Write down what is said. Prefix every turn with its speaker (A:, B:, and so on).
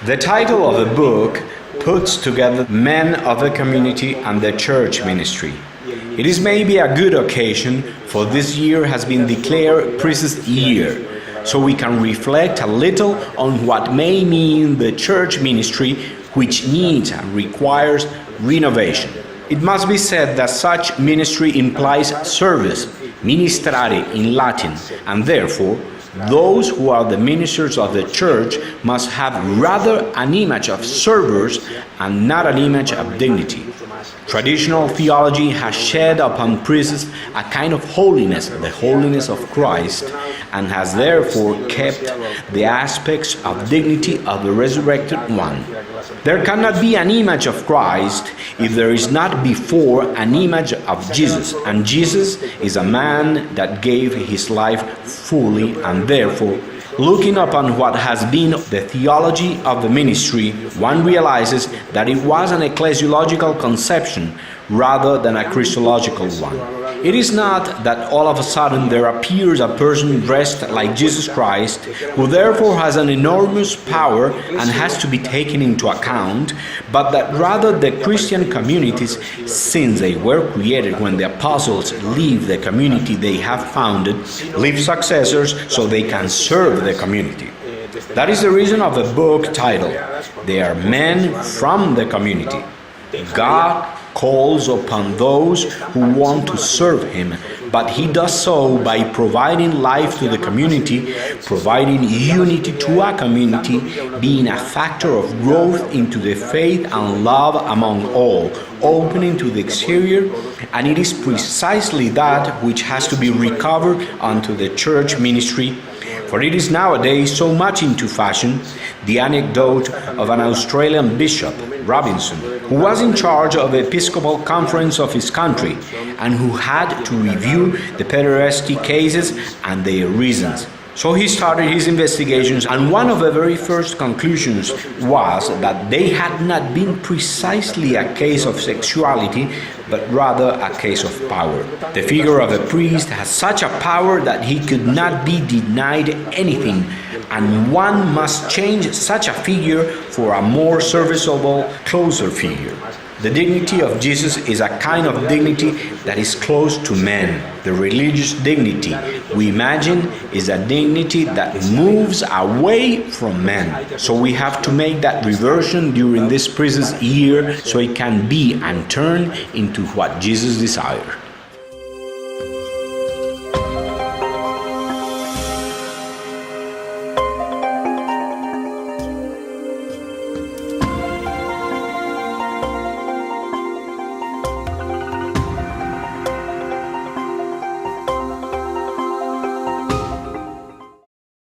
A: The title of the book puts together men of the community and the church ministry. It is maybe a good occasion, for this year has been declared Priest's Year, so we can reflect a little on what may mean the church ministry, which needs and requires renovation. It must be said that such ministry implies service, ministrare in Latin, and therefore those who are the ministers of the church must have rather an image of servers and not an image of dignity. Traditional theology has shed upon priests a kind of holiness, the holiness of Christ, and has therefore kept the aspects of dignity of the resurrected one. There cannot be an image of Christ if there is not before an image of Jesus, and Jesus is a man that gave his life fully, and therefore, looking upon what has been the theology of the ministry, one realizes that it was an ecclesiological conception rather than a Christological one. It is not that all of a sudden there appears a person dressed like Jesus Christ, who therefore has an enormous power and has to be taken into account, but that rather the Christian communities, since they were created when the apostles leave the community they have founded, leave successors so they can serve the community. That is the reason of the book title. They are men from the community. God calls upon those who want to serve him, but he does so by providing life to the community, providing unity to a community, being a factor of growth into the faith and love among all, opening to the exterior, and it is precisely that which has to be recovered unto the church ministry. For it is nowadays so much into fashion, the anecdote of an Australian bishop, Robinson, who was in charge of the Episcopal Conference of his country and who had to review the pederasty cases and their reasons. So he started his investigations, and one of the very first conclusions was that they had not been precisely a case of sexuality, but rather a case of power. The figure of a priest has such a power that he could not be denied anything, and one must change such a figure for a more serviceable, closer figure. The dignity of Jesus is a kind of dignity that is close to men. The religious dignity we imagine is a dignity that moves away from men. So we have to make that reversion during this Priest's Year so it can be and turn into what Jesus desired.